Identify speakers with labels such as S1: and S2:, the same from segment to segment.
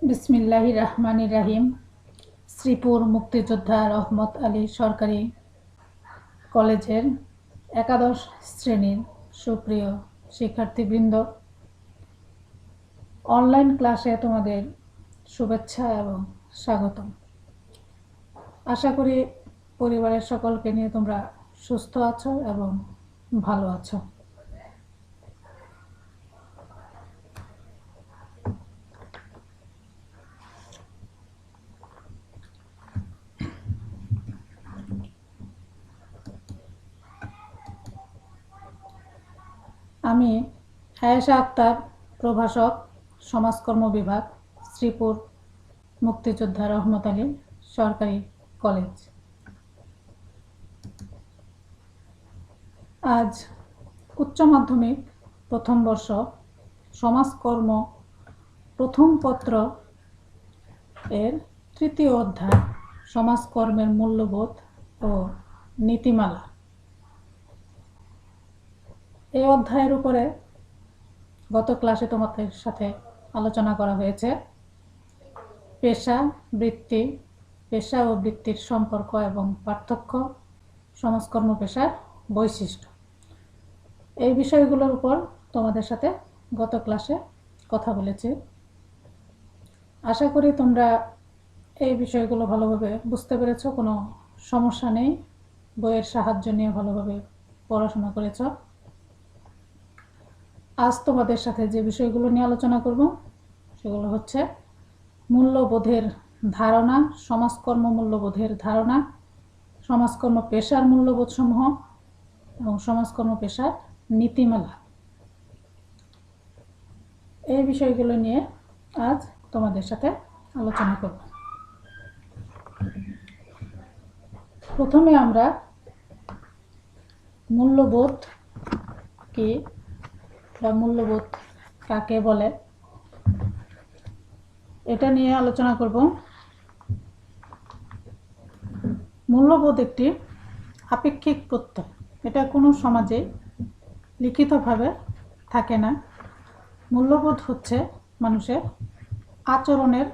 S1: বিসমিল্লাহির রহমানির রহিম। শ্রীপুর মুক্তিযোদ্ধা রহমত আলী সরকারি কলেজের একাদশ শ্রেণীর সুপ্রিয় শিক্ষার্থীবৃন্দ, অনলাইন ক্লাসে তোমাদের শুভেচ্ছা এবং স্বাগতম। আশা করি পরিবারের সকলকে নিয়ে তোমরা সুস্থ আছো এবং ভালো আছো। আমি আয়েশা আক্তার, প্রভাষক, সমাজকর্ম বিভাগ, শ্রীপুর মুক্তিযোদ্ধা রহমত আলী সরকারি কলেজ। আজ উচ্চ মাধ্যমিক প্রথম বর্ষ সমাজকর্ম প্রথম পত্র এর তৃতীয় অধ্যায় সমাজকর্মের মূল্যবোধ ও নীতিমালা, এই অধ্যায়ের উপরে গত ক্লাসে তোমাদের সাথে আলোচনা করা হয়েছে পেশা, বৃত্তি, পেশা ও বৃত্তির সম্পর্ক এবং পার্থক্য, সমাজকর্ম পেশার বৈশিষ্ট্য, এই বিষয়গুলোর উপর তোমাদের সাথে গত ক্লাসে কথা বলেছি। আশা করি তোমরা এই বিষয়গুলো ভালোভাবে বুঝতে পেরেছ, কোনো সমস্যা নেই, বইয়ের সাহায্য নিয়ে ভালোভাবে পড়াশোনা করেছ। আজ তোমাদের সাথে যে বিষয়গুলো নিয়ে আলোচনা করব সেগুলো হচ্ছে মূল্যবোধের ধারণা, সমাজকর্ম মূল্যবোধের ধারণা, সমাজকর্ম পেশার মূল্যবোধ সমূহ এবং সমাজকর্ম পেশার নীতিমালা। এই বিষয়গুলো নিয়ে আজ তোমাদের সাথে আলোচনা করব। প্রথমে আমরা মূল্যবোধ কি বা মূল্যবোধ কাকে বলে এটা নিয়ে আলোচনা করব। মূল্যবোধ একটি আপেক্ষিক প্রত্যয়, এটা কোনো সমাজে লিখিতভাবে থাকে না। মূল্যবোধ হচ্ছে মানুষের আচরণের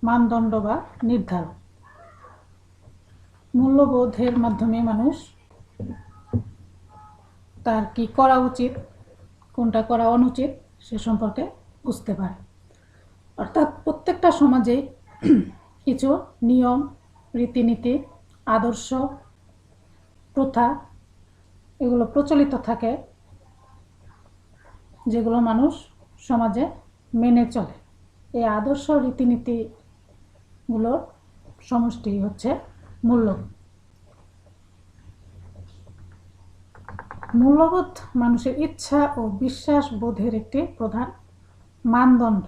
S1: মানদণ্ড বা নির্ধারণ। মূল্যবোধের মাধ্যমে মানুষ তার কি করা উচিত, কোনটা করা অনুচিত সে সম্পর্কে বুঝতে পারে। অর্থাৎ প্রত্যেকটা সমাজে কিছু নিয়ম, রীতিনীতি, আদর্শ, প্রথা এগুলো প্রচলিত থাকে, যেগুলো মানুষ সমাজে মেনে চলে। এই আদর্শ রীতিনীতিগুলোর সমষ্টি হচ্ছে মূল্যবোধ। মূল্যবোধ মানুষের ইচ্ছা ও বিশ্বাস বোধের একটি প্রধান মানদণ্ড,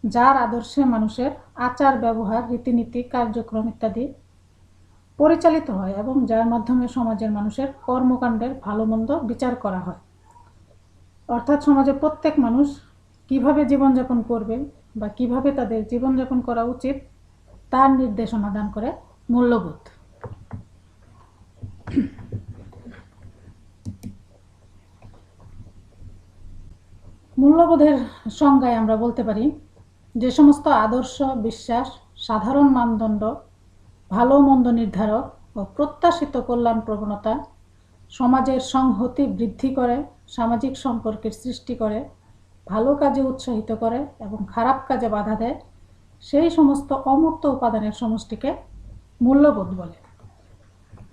S1: যার আদর্শে মানুষের আচার ব্যবহার, রীতিনীতি, কার্যক্রম ইত্যাদি পরিচালিত হয় এবং যার মাধ্যমে সমাজের মানুষের কর্মকাণ্ডের ভালো মন্দ বিচার করা হয়। অর্থাৎ সমাজের প্রত্যেক মানুষ কিভাবে জীবনযাপন করবে বা কিভাবে তাদের জীবনযাপন করা উচিত তার নির্দেশনা দান করে মূল্যবোধ। মূল্যবোধের সংজ্ঞায় আমরা বলতে পারি, যে সমস্ত আদর্শ, বিশ্বাস, সাধারণ মানদণ্ড, ভালো মন্দ নির্ধারক ও প্রত্যাশিত কল্যাণ প্রবণতা সমাজের সংহতি বৃদ্ধি করে, সামাজিক সম্পর্কের সৃষ্টি করে, ভালো কাজে উৎসাহিত করে এবং খারাপ কাজে বাধা দেয়, সেই সমস্ত অমূর্ত উপাদানের সমষ্টিকে মূল্যবোধ বলে।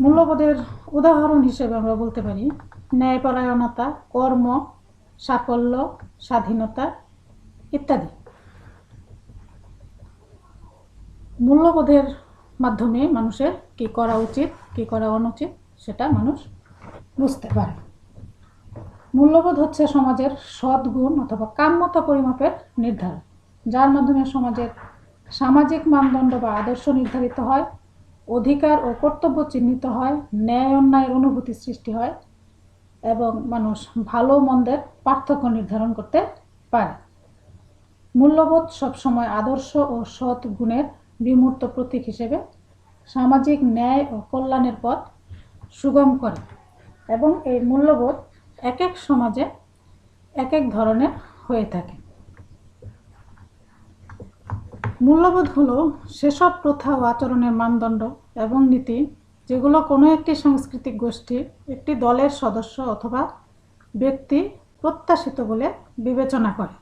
S1: মূল্যবোধের উদাহরণ হিসেবে আমরা বলতে পারি ন্যায়পরায়ণতা, কর্ম, সাফল্য, স্বাধীনতা ইত্যাদি। মূল্যবোধের মাধ্যমে মানুষের কি করা উচিত, কি করা অনুচিত সেটা মানুষ বুঝতে পারে। মূল্যবোধ হচ্ছে সমাজের সদ্গুণ অথবা কাম্যতা পরিমাপের নির্ধারণ, যার মাধ্যমে সমাজের সামাজিক মানদণ্ড বা আদর্শ নির্ধারিত হয়, অধিকার ও কর্তব্য চিহ্নিত হয়, ন্যায় অন্যায়ের অনুভূতি সৃষ্টি হয় এবং মানুষ ভালো মন্দের পার্থক্য নির্ধারণ করতে পারে। মূল্যবোধ সবসময় আদর্শ ও সৎ গুণের বিমূর্ত প্রতীক হিসেবে সামাজিক ন্যায় ও কল্যাণের পথ সুগম করে এবং এই মূল্যবোধ এক এক সমাজে এক এক ধরনের হয়ে থাকে। মূল্যবোধ হলো সেসব প্রথা ও আচরণের মানদণ্ড এবং নীতি যেগুলো কোনো একটি সাংস্কৃতিক গোষ্ঠী, একটি দলের সদস্য অথবা ব্যক্তি প্রত্যাশিত বলে বিবেচনা করে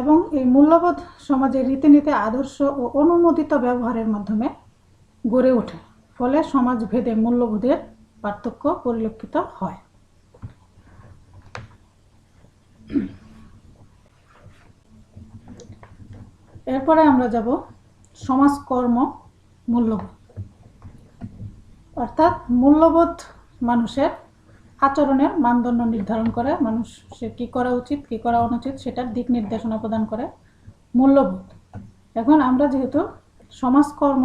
S1: এবং এই মূল্যবোধ সমাজের রীতিনীতি, আদর্শ ও অনুমোদিত ব্যবহারের মাধ্যমে গড়ে ওঠে। ফলে সমাজভেদে মূল্যবোধের পার্থক্য পরিলক্ষিত হয়। এরপরে আমরা যাব সমাজকর্ম মূল্যবোধ। অর্থাৎ মূল্যবোধ মানুষের আচরণের মানদণ্ড নির্ধারণ করে, মানুষ সে কী করা উচিত কী করা অনুচিত সেটার দিক নির্দেশনা প্রদান করে মূল্যবোধ। এখন আমরা যেহেতু সমাজকর্ম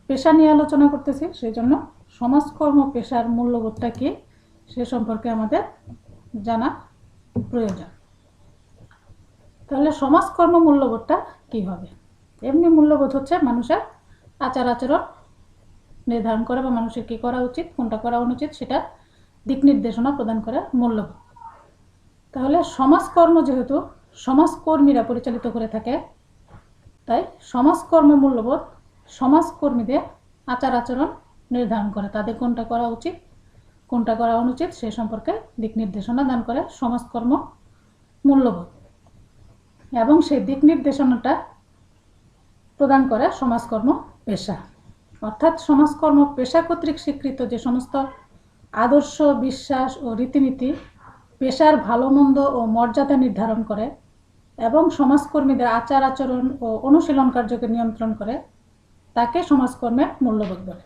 S1: পেশা নিয়ে আলোচনা করতেছি, সেই জন্য সমাজকর্ম পেশার মূল্যবোধটা কি সে সম্পর্কে আমাদের জানা প্রয়োজন। তাহলে সমাজকর্ম মূল্যবোধটা কি হবে? এমনি মূল্যবোধ হচ্ছে মানুষের আচার আচরণ নির্ধারণ করে বা মানুষের কী করা উচিত কোনটা করা অনুচিত সেটা দিক নির্দেশনা প্রদান করে মূল্যবোধ। তাহলে সমাজকর্ম যেহেতু সমাজকর্মীরা পরিচালিত করে থাকে, তাই সমাজকর্ম মূল্যবোধ সমাজকর্মীদের আচার আচরণ নির্ধারণ করে, তাদের কোনটা করা উচিত কোনটা করা অনুচিত সে সম্পর্কে দিক নির্দেশনা দান করে সমাজকর্ম মূল্যবোধ, এবং সেই দিক নির্দেশনাটা প্রদান করে সমাজকর্ম পেশা। অর্থাৎ সমাজকর্ম পেশা কর্তৃক স্বীকৃত যে সমস্ত আদর্শ, বিশ্বাস ও রীতিনীতি পেশার ভালো মন্দ ও মর্যাদা নির্ধারণ করে এবং সমাজকর্মীদের আচার আচরণ ও অনুশীলন কার্যকে নিয়ন্ত্রণ করে, তাকে সমাজকর্মের মূল্যবোধ বলে।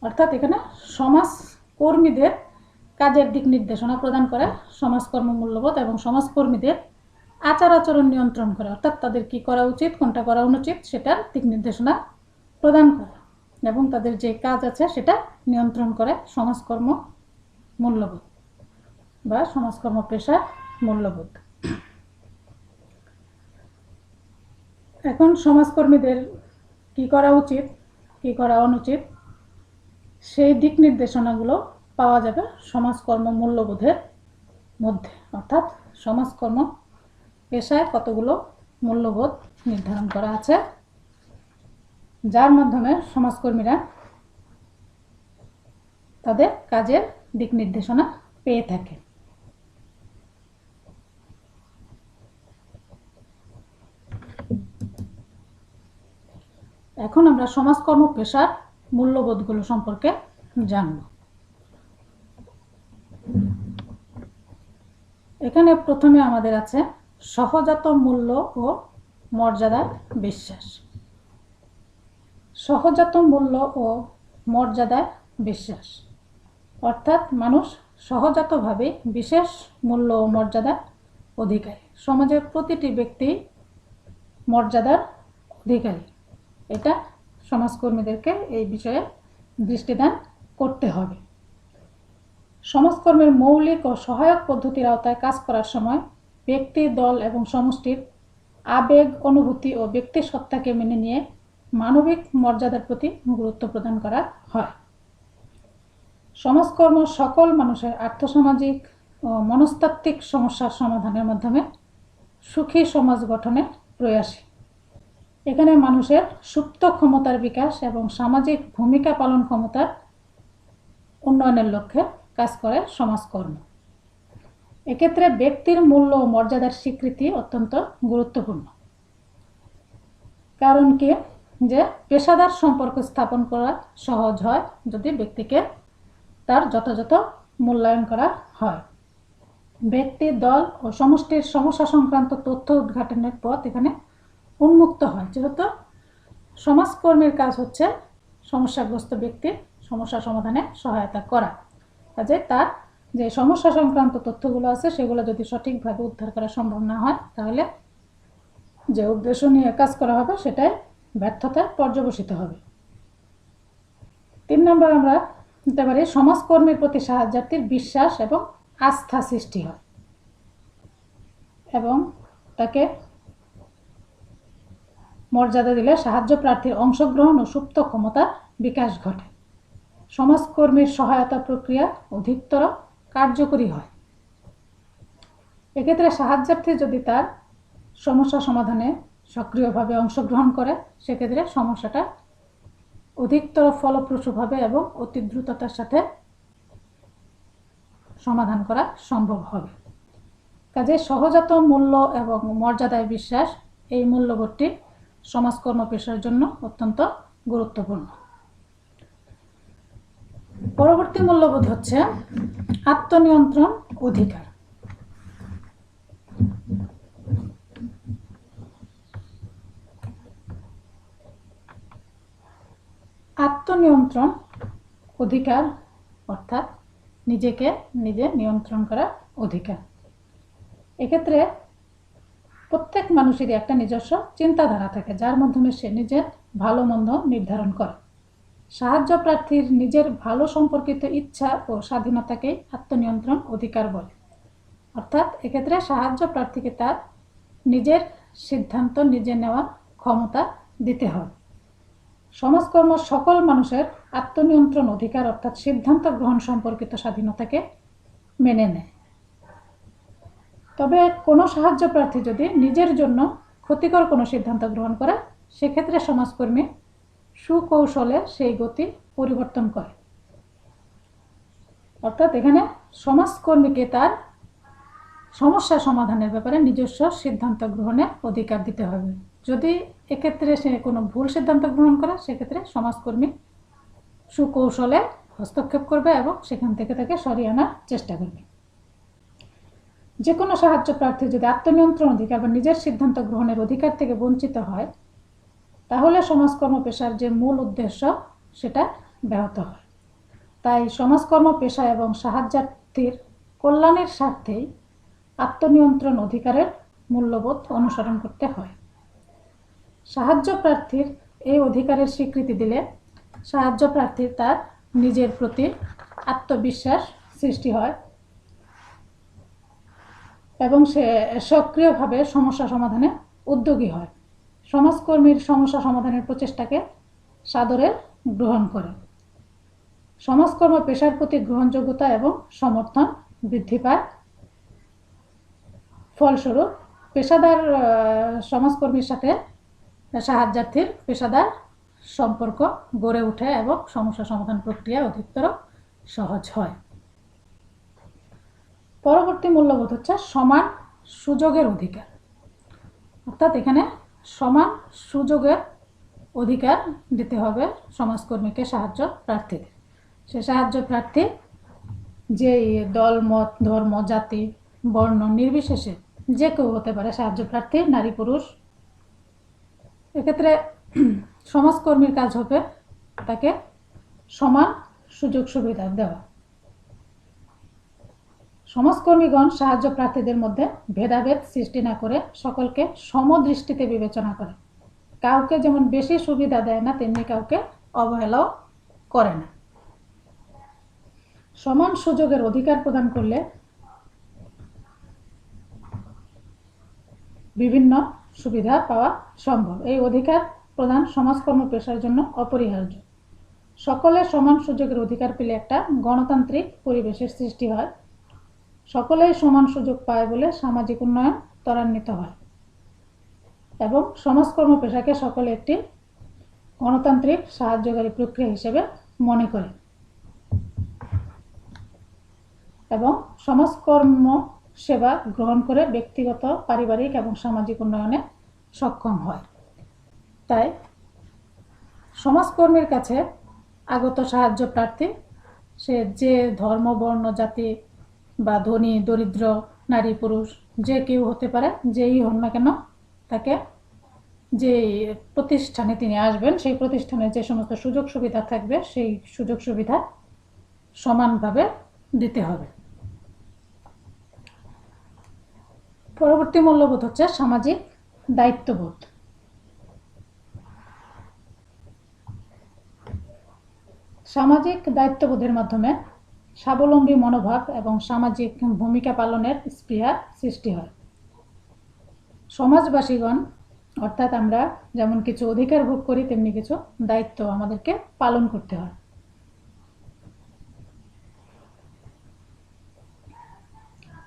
S1: অর্থাৎ এখানে সমাজকর্মীদের কাজের দিক নির্দেশনা প্রদান করে সমাজকর্ম মূল্যবোধ এবং সমাজকর্মীদের আচার আচরণ নিয়ন্ত্রণ করে, অর্থাৎ তাদের কি করা উচিত কোনটা করা অনুচিত সেটার দিক নির্দেশনা প্রদান করে এবং তাদের যে কাজ আছে সেটা নিয়ন্ত্রণ করে সমাজকর্ম মূল্যবোধ বা সমাজকর্ম পেশার মূল্যবোধ। এখন সমাজকর্মীদের কি করা উচিত কি করা অনুচিত সেই দিক নির্দেশনাগুলো পাওয়া যাবে সমাজকর্ম মূল্যবোধের মধ্যে। অর্থাৎ সমাজকর্ম পেশায় কতগুলো মূল্যবোধ নির্ধারণ করা আছে, যার মাধ্যমে সমাজকর্মীরা তাদের কাজের দিক নির্দেশনা পেয়ে থাকে। এখন আমরা সমাজকর্ম পেশার মূল্যবোধগুলো সম্পর্কে জানব। এখানে প্রথমে আমাদের আছে সহজাত মূল্য ও মর্যাদার বিশ্বাস। সহজাত মূল্য ও মর্যাদার বিশ্বাস অর্থাৎ মানুষ সহজাতভাবে বিশেষ মূল্য ও মর্যাদার অধিকারী। সমাজের প্রতিটি ব্যক্তি মর্যাদার অধিকারী, এটা সমাজকর্মীদেরকে এই বিষয়ে দৃষ্টিদান করতে হবে। সমাজকর্মের মৌলিক ও সহায়ক পদ্ধতির আওতায় কাজ করার সময় ব্যক্তি, দল এবং সমষ্টির আবেগ, অনুভূতি ও ব্যক্তি সত্তাকে মেনে নিয়ে মানবিক মর্যাদার প্রতি গুরুত্ব প্রদান করা হয়। সমাজকর্ম সকল মানুষের আর্থসামাজিক ও মনস্তাত্ত্বিক সমস্যার সমাধানের মাধ্যমে সুখী সমাজ গঠনের প্রয়াসী। এখানে মানুষের সুপ্ত ক্ষমতার বিকাশ এবং সামাজিক ভূমিকা পালন ক্ষমতার উন্নয়নের লক্ষ্যে কাজ করে সমাজকর্ম। এক্ষেত্রে ব্যক্তির মূল্য ও মর্যাদার স্বীকৃতি অত্যন্ত গুরুত্বপূর্ণ। কারণ কি, যে পেশাদার সম্পর্ক স্থাপন করা সহজ হয় যদি ব্যক্তিকে তার যথাযথ মূল্যায়ন করা হয়। ব্যক্তি, দল ও সমষ্টির সমস্যা সংক্রান্ত তথ্য উদ্ঘাটনের পথ এখানে উন্মুক্ত হয়, যেহেতু সমাজকর্মীর কাজ হচ্ছে সমস্যাগ্রস্ত ব্যক্তির সমস্যা সমাধানে সহায়তা করা। কাজে তার যে সমস্যা সংক্রান্ত তথ্যগুলো আছে সেগুলো যদি সঠিকভাবে উদ্ধার করা সম্ভব না হয়, তাহলে যে উদ্দেশ্য নিয়ে কাজ করা হবে সেটাই ব্যর্থতায় পর্যবসিত হবে। 3 নম্বর আমরা নিতে পারি সমাজকর্মীর প্রতি সাহায্যার্থীর বিশ্বাস এবং আস্থা সৃষ্টি হয় এবং তাকে মর্যাদা দিলে সাহায্য প্রার্থীর অংশগ্রহণ ও সুপ্ত ক্ষমতার বিকাশ ঘটে। সমাজকর্মীর সহায়তা প্রক্রিয়া অধিকতর কার্যকরী হয়। এক্ষেত্রে সাহায্যার্থী যদি তার সমস্যা সমাধানে সক্রিয়ভাবে অংশগ্রহণ করে, সেক্ষেত্রে সমস্যাটা অধিকতর ফলপ্রসূভাবে এবং অতি দ্রুততার সাথে সমাধান করা সম্ভব হবে। কাজে সহজাত মূল্য এবং মর্যাদায় বিশ্বাস, এই মূল্যবোধটি সমাজকর্ম পেশার জন্য অত্যন্ত গুরুত্বপূর্ণ। পরবর্তী মূল্যবোধ হচ্ছে আত্মনিয়ন্ত্রণ অধিকার। আত্মনিয়ন্ত্রণ অধিকার অর্থাৎ নিজেকে নিজে নিয়ন্ত্রণ করার অধিকার। এক্ষেত্রে প্রত্যেক মানুষেরই একটা নিজস্ব চিন্তাধারা থাকে, যার মাধ্যমে সে নিজের ভালো মন্দ নির্ধারণ করে। সাহায্য প্রার্থীর নিজের ভালো সম্পর্কিত ইচ্ছা ও স্বাধীনতাকে আত্মনিয়ন্ত্রণ অধিকার বলে। অর্থাৎ এক্ষেত্রে সাহায্য প্রার্থীকে তার নিজের সিদ্ধান্ত নিজে নেওয়ার ক্ষমতা দিতে হবে। সমাজকর্ম সকল মানুষের আত্মনিয়ন্ত্রণ অধিকার অর্থাৎ সিদ্ধান্ত গ্রহণ সম্পর্কিত স্বাধীনতাকে মেনে নেয়। তবে কোনো সাহায্য প্রার্থী যদি নিজের জন্য ক্ষতিকর কোনো সিদ্ধান্ত গ্রহণ করে, সেক্ষেত্রে সমাজকর্মী সুকৌশলে সেই গতি পরিবর্তন করে। অর্থাৎ এখানে সমাজকর্মীকে তার সমস্যা সমাধানের ব্যাপারে নিজস্ব সিদ্ধান্ত গ্রহণের অধিকার দিতে হবে। যদি এক্ষেত্রে সে কোনো ভুল সিদ্ধান্ত গ্রহণ করে, সেক্ষেত্রে সমাজকর্মী সুকৌশলে হস্তক্ষেপ করবে এবং সেখান থেকে তাকে সরিয়ে আনার চেষ্টা করবে। যে কোনো সাহায্য প্রার্থী যদি আত্মনিয়ন্ত্রণ অধিকার বা নিজের সিদ্ধান্ত গ্রহণের অধিকার থেকে বঞ্চিত হয়, তাহলে সমাজকর্ম পেশার যে মূল উদ্দেশ্য সেটা ব্যাহত হয়। তাই সমাজকর্ম পেশা এবং সাহায্যার্থীর কল্যাণের স্বার্থেই আত্মনিয়ন্ত্রণ অধিকারের মূল্যবোধ অনুসরণ করতে হয়। সাহায্য প্রার্থীর এই অধিকারের স্বীকৃতি দিলে সাহায্য প্রার্থীর তার নিজের প্রতি আত্মবিশ্বাস সৃষ্টি হয় এবং সে সক্রিয়ভাবে সমস্যা সমাধানে উদ্যোগী হয়। সমাজকর্মীর সমস্যা সমাধানের প্রচেষ্টাকে সাদরে গ্রহণ করে। সমাজকর্ম পেশার প্রতি গ্রহণযোগ্যতা এবং সমর্থন বৃদ্ধি পায়। ফলস্বরূপ পেশাদার সমাজকর্মীর সাথে সাহায্যার্থীর পেশাদার সম্পর্ক গড়ে ওঠে এবং সমস্যা সমাধান প্রক্রিয়া অধিকতর সহজ হয়। পরবর্তী মূল্যবোধ হচ্ছে সমান সুযোগের অধিকার। অর্থাৎ এখানে সমান সুযোগের অধিকার দিতে হবে সমাজকর্মীকে সাহায্য প্রার্থীদের। সে সাহায্য প্রার্থী যে দল, মত, ধর্ম, জাতি, বর্ণ নির্বিশেষে যে কেউ হতে পারে সাহায্য প্রার্থী, নারী পুরুষ। এক্ষেত্রে সমাজকর্মীর কাজ হবে তাকে সমান সুযোগ সুবিধা দেওয়া। সমাজকর্মীগণ সাহায্য প্রার্থীদের মধ্যে ভেদাভেদ সৃষ্টি না করে সকলকে সমদৃষ্টিতে বিবেচনা করে। কাউকে যেমন বেশি সুবিধা দেয় না, তেমনি কাউকে অবহেলাও করে না। সমান সুযোগের অধিকার প্রদান করলে বিভিন্ন সুবিধা পাওয়া সম্ভব। এই অধিকার প্রদান সমাজকর্ম পেশার জন্য অপরিহার্য। সকলে সমান সুযোগের অধিকার পেলে একটা গণতান্ত্রিক পরিবেশের সৃষ্টি হয়। সকলেই সমান সুযোগ পায় বলে সামাজিক উন্নয়ন ত্বরান্বিত হয় এবং সমাজকর্ম পেশাকে সকলে একটি গণতান্ত্রিক সাহায্যকারী প্রক্রিয়া হিসেবে মনে করে এবং সমাজকর্ম সেবা গ্রহণ করে ব্যক্তিগত, পারিবারিক এবং সামাজিক উন্নয়নে সক্ষম হয়। তাই সমাজকর্মীর কাছে আগত সাহায্য প্রার্থী সে যে ধর্ম, বর্ণ, জাতি বা ধনী, দরিদ্র, নারী, পুরুষ যে কেউ হতে পারে, যেই হন না কেন, তাকে যে প্রতিষ্ঠানে তিনি আসবেন সেই প্রতিষ্ঠানে যে সমস্ত সুযোগ সুবিধা থাকবে সেই সুযোগ সুবিধা সমানভাবে দিতে হবে। পরবর্তী মূল্যবোধ হচ্ছে সামাজিক দায়িত্ববোধ। সামাজিক দায়িত্ববোধের মাধ্যমে স্বাবলম্বী মনোভাব এবং সামাজিক ভূমিকা পালনের স্পৃহা সৃষ্টি হয়। সমাজবাসীগণ অর্থাৎ আমরা যেমন কিছু অধিকার ভোগ করি, তেমনি কিছু দায়িত্ব আমাদেরকে পালন করতে হয়।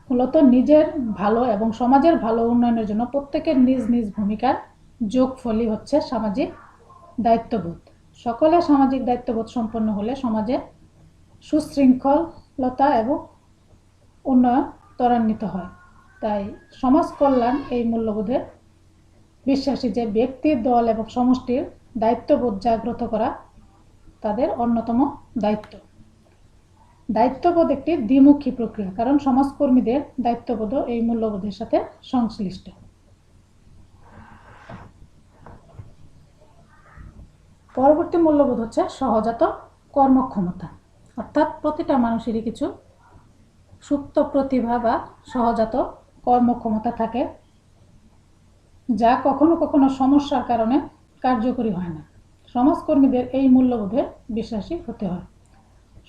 S1: মূলত নিজের ভালো এবং সমাজের ভালো উন্নয়নের জন্য প্রত্যেকের নিজ নিজ ভূমিকার যোগফলই হচ্ছে সামাজিক দায়িত্ববোধ। সকলে সামাজিক দায়িত্ববোধ সম্পন্ন হলে সমাজে সুশৃঙ্খলতা এবং উন্নয়ন ত্বরান্বিত হয়। তাই সমাজ কল্যাণ এই মূল্যবোধে বিশ্বাসী যে ব্যক্তি, দল এবং সমষ্টির দায়িত্ববোধ জাগ্রত করা তাদের অন্যতম দায়িত্ব। দায়িত্ববোধ একটি দ্বিমুখী প্রক্রিয়া, কারণ সমাজকর্মীদের দায়িত্ববোধও এই মূল্যবোধের সাথে সংশ্লিষ্ট। পরবর্তী মূল্যবোধ হচ্ছে সহজাত কর্মক্ষমতা। অর্থাৎ প্রতিটা মানুষেরই কিছু সুপ্ত প্রতিভা বা সহজাত কর্মক্ষমতা থাকে, যা কখনো কখনো সমস্যার কারণে কার্যকরী হয় না। সমাজকর্মীদের এই মূল্যবোধে বিশ্বাসী হতে হয়।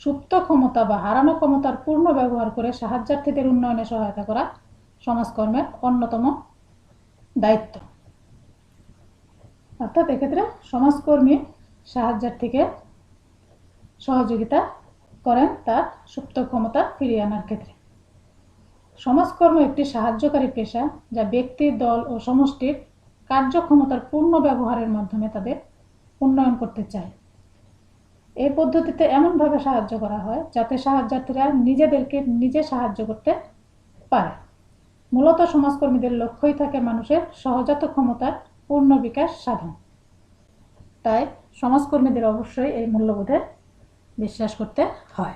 S1: সুপ্ত ক্ষমতা বা হারানো ক্ষমতার পূর্ণ ব্যবহার করে সাহায্যার্থীদের উন্নয়নে সহায়তা করা সমাজকর্মের অন্যতম দায়িত্ব। অর্থাৎ এক্ষেত্রে সমাজকর্মী সাহায্যার্থীকে সহযোগিতা করেন তার সুপ্ত ক্ষমতা ফিরিয়ে আনার ক্ষেত্রে। সমাজকর্ম একটি সাহায্যকারী পেশা, যা ব্যক্তি, দল ও সমষ্টির কার্যক্ষমতার পূর্ণ ব্যবহারের মাধ্যমে তাদের উন্নয়ন করতে চায়। এই পদ্ধতিতে এমনভাবে সাহায্য করা হয় যাতে সাহায্যার্থীরা নিজেদেরকে নিজে সাহায্য করতে পারে। মূলত সমাজকর্মীদের লক্ষ্যই থাকে মানুষের সহজাত ক্ষমতার পূর্ণ বিকাশ সাধন। তাই সমাজকর্মীদের অবশ্যই এই মূল্যবোধে বিশ্বাস করতে হয়।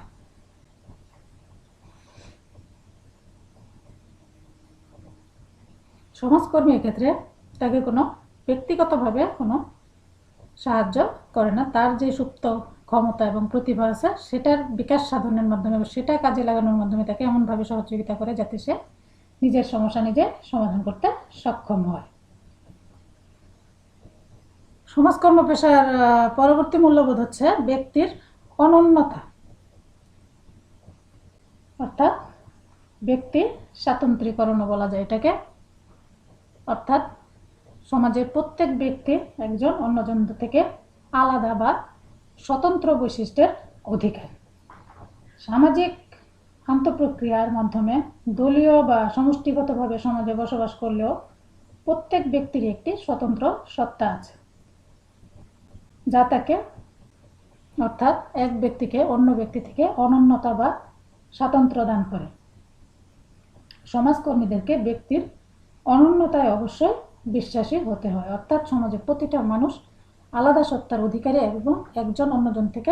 S1: সমাজকর্মী এক্ষেত্রে তাকে কোনো ব্যক্তিগতভাবে কোনো সাহায্য করে না। তার যে সুপ্ত ক্ষমতা এবং প্রতিভা আছে সেটার বিকাশ সাধনের মাধ্যমে, সেটা কাজে লাগানোর মাধ্যমে তাকে এমনভাবে সহযোগিতা করে যাতে সে নিজের সমস্যা নিজে সমাধান করতে সক্ষম হয়। সমাজকর্ম পেশার পরবর্তী মূল্যবোধ হচ্ছে ব্যক্তির অনন্যতা, অর্থাৎ ব্যক্তি স্বাতন্ত্র্যীকরণও বলা যায় এটাকে। অর্থাৎ সমাজের প্রত্যেক ব্যক্তি একজন অন্যজন থেকে আলাদা বা স্বতন্ত্র বৈশিষ্ট্যের অধিকারী। সামাজিক আন্তঃপ্রক্রিয়ার মাধ্যমে দলীয় বা সমষ্টিগতভাবে সমাজে বসবাস করলেও প্রত্যেক ব্যক্তির একটি স্বতন্ত্র সত্তা আছে, যা তাকে অর্থাৎ এক ব্যক্তিকে অন্য ব্যক্তি থেকে অনন্যতা বা স্বাতন্ত্র্য দান করে। সমাজকর্মীদেরকে ব্যক্তির অনন্যতায় অবশ্যই বিশ্বাসী হতে হয়। অর্থাৎ সমাজে প্রতিটা মানুষ আলাদা সত্তার অধিকারী এবং একজন অন্যজন থেকে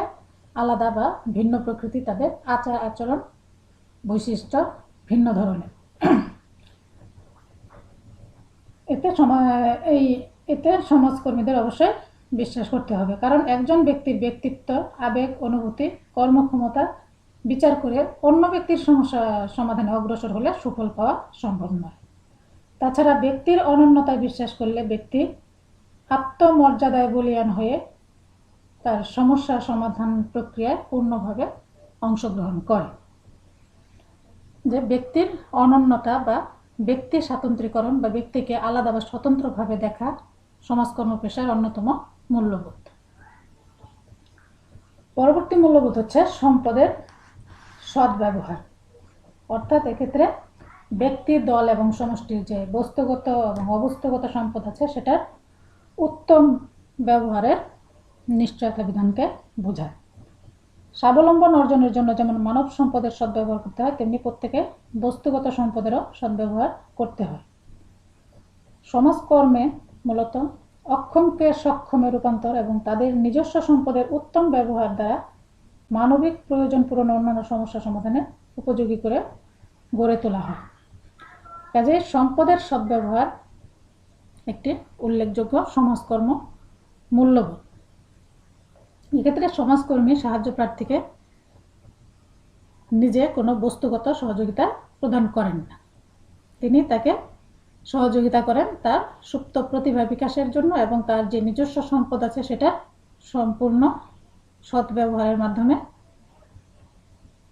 S1: আলাদা বা ভিন্ন প্রকৃতি, তাদের আচার আচরণ বৈশিষ্ট্য ভিন্ন ধরনের। এতে সমাজকর্মীদের অবশ্যই বিশ্বাস করতে হবে, কারণ একজন ব্যক্তির ব্যক্তিত্ব, আবেগ, অনুভূতি, কর্মক্ষমতা বিচার করে অন্য ব্যক্তির সমস্যা সমাধানে অগ্রসর হলে সুফল পাওয়া সম্ভব নয়। তাছাড়া ব্যক্তির অনন্যতায় বিশ্বাস করলে ব্যক্তি আত্মমর্যাদায় বলীয়ান হয়ে তার সমস্যা সমাধান প্রক্রিয়ায় পূর্ণভাবে অংশগ্রহণ করে। যে ব্যক্তির অনন্যতা বা ব্যক্তি স্বাতন্ত্র্যীকরণ বা ব্যক্তিকে আলাদা বা স্বতন্ত্রভাবে দেখা সমাজকর্ম পেশার অন্যতম মূল্যবোধ। পরবর্তী মূল্যবোধ হচ্ছে সম্পদের সদ্ব্যবহার। অর্থাৎ এক্ষেত্রে ব্যক্তি, দল এবং সমষ্টির যে বস্তুগত এবং অবস্তুগত সম্পদ আছে সেটার উত্তম ব্যবহারের নিশ্চয়তা বিধানকে বোঝায়। স্বাবলম্বন অর্জনের জন্য যেমন মানব সম্পদের সদ্ব্যবহার করতে হয়, তেমনি প্রত্যেকে বস্তুগত সম্পদেরও সদ্ব্যবহার করতে হয়। সমাজকর্মে মূলত অক্ষমকে সক্ষমে রূপান্তর এবং তাদের নিজস্ব সম্পদের উত্তম ব্যবহার দ্বারা মানবিক প্রয়োজন পূরণ, অন্যান্য সমস্যা সমাধানে উপযোগী করে গড়ে তোলা হয়। কাজে সম্পদের সদ্ব্যবহার একটি উল্লেখযোগ্য সমাজকর্ম মূল্যবোধ। এক্ষেত্রে সমাজকর্মী সাহায্য প্রার্থীকে নিজে কোনো বস্তুগত সহযোগিতা প্রদান করেন না। তিনি তাকে সহযোগিতা করেন তার সুপ্ত প্রতিভা বিকাশের জন্য এবং তার যে নিজস্ব সম্পদ আছে সেটা সম্পূর্ণ সদ্ব্যবহারের মাধ্যমে,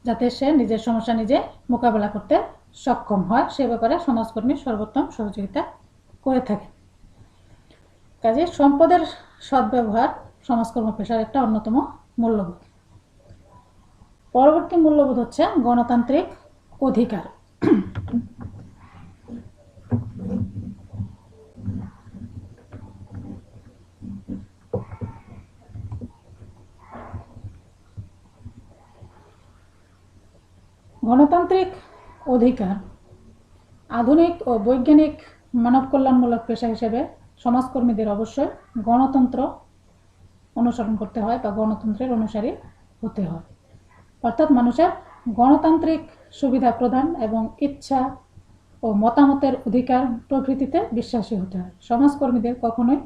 S1: যাতে সে নিজের সমস্যা নিজে মোকাবেলা করতে সক্ষম হয়, সে ব্যাপারে সমাজকর্মী সর্বোত্তম সহযোগিতা করে থাকে। কাজে সম্পদের সদ্ব্যবহার সমাজকর্ম পেশার একটা অন্যতম মূল্যবোধ। পরবর্তী মূল্যবোধ হচ্ছে গণতান্ত্রিক অধিকার। গণতান্ত্রিক অধিকার আধুনিক ও বৈজ্ঞানিক মানব কল্যাণমূলক পেশা হিসেবে সমাজকর্মীদের অবশ্যই গণতন্ত্র অনুসরণ করতে হয় বা গণতন্ত্রের অনুসারী হতে হয়। অর্থাৎ মানুষের গণতান্ত্রিক সুবিধা প্রদান এবং ইচ্ছা ও মতামতের অধিকার প্রভৃতিতে বিশ্বাসী হতে হয়। সমাজকর্মীদের কখনোই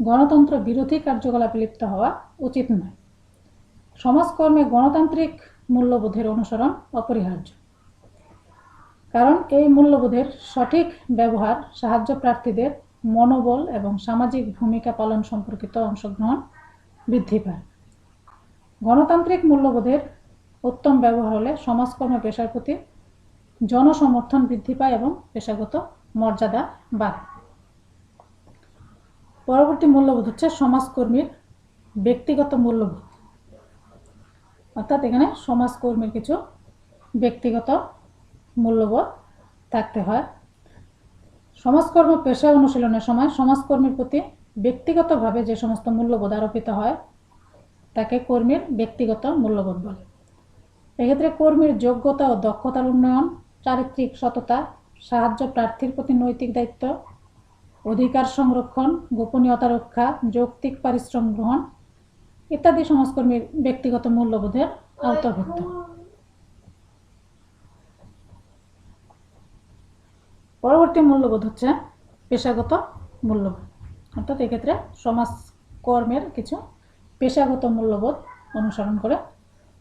S1: গণতন্ত্র বিরোধী কার্যকলাপে লিপ্ত হওয়া উচিত নয়। সমাজকর্মে গণতান্ত্রিক মূল্যবোধের অনুসরণ অপরিহার্য, কারণ এই মূল্যবোধের সঠিক ব্যবহার সাহায্য প্রার্থীদের মনোবল এবং সামাজিক ভূমিকা পালন সম্পর্কিত অংশগ্রহণ বৃদ্ধি পায়। গণতান্ত্রিক মূল্যবোধের উত্তম ব্যবহার হলে সমাজকর্ম পেশার প্রতি জনসমর্থন বৃদ্ধি পায় এবং পেশাগত মর্যাদা বাড়ে। পরবর্তী মূল্যবোধ হচ্ছে সমাজকর্মীর ব্যক্তিগত মূল্যবোধ। অর্থাৎ এখানে সমাজকর্মীর কিছু ব্যক্তিগত মূল্যবোধ থাকতে হয়। সমাজকর্ম পেশা অনুশীলনের সময় সমাজকর্মীর প্রতি ব্যক্তিগতভাবে যে সমস্ত মূল্যবোধ আরোপিত হয় তাকে কর্মীর ব্যক্তিগত মূল্যবোধ বলে। এক্ষেত্রে কর্মীর যোগ্যতা ও দক্ষতার উন্নয়ন, চারিত্রিক সততা, সাহায্য প্রার্থীর প্রতি নৈতিক দায়িত্ব, অধিকার সংরক্ষণ, গোপনীয়তা রক্ষা, যৌক্তিক পারিশ্রম গ্রহণ ইত্যাদি সমাজকর্মীর ব্যক্তিগত মূল্যবোধের আওতাভুক্ত। পরবর্তী মূল্যবোধ হচ্ছে পেশাগত মূল্যবোধ। অর্থাৎ এক্ষেত্রে সমাজকর্মের কিছু পেশাগত মূল্যবোধ অনুসরণ করে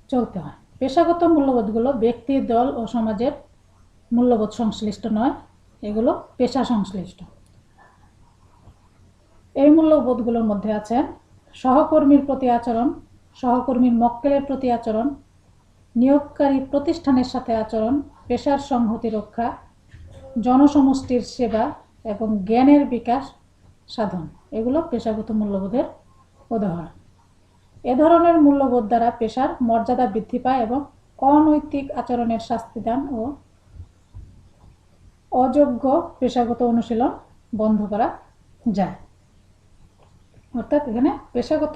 S1: চলতে হয়। পেশাগত মূল্যবোধগুলো ব্যক্তি, দল ও সমাজের মূল্যবোধ সংশ্লিষ্ট নয়, এগুলো পেশা সংশ্লিষ্ট। এই মূল্যবোধগুলোর মধ্যে আছে সহকর্মীর প্রতি আচরণ, সহকর্মীর মক্কেলের প্রতি আচরণ, নিয়োগকারী প্রতিষ্ঠানের সাথে আচরণ, পেশার সংহতি রক্ষা, জনসমষ্টির সেবা এবং জ্ঞানের বিকাশ সাধন। এগুলো পেশাগত মূল্যবোধের উদাহরণ। এ ধরনের মূল্যবোধ দ্বারা পেশার মর্যাদা বৃদ্ধি পায় এবং অনৈতিক আচরণের শাস্তিদান ও অযোগ্য পেশাগত অনুশীলন বন্ধ করা যায়। অর্থাৎ এখানে পেশাগত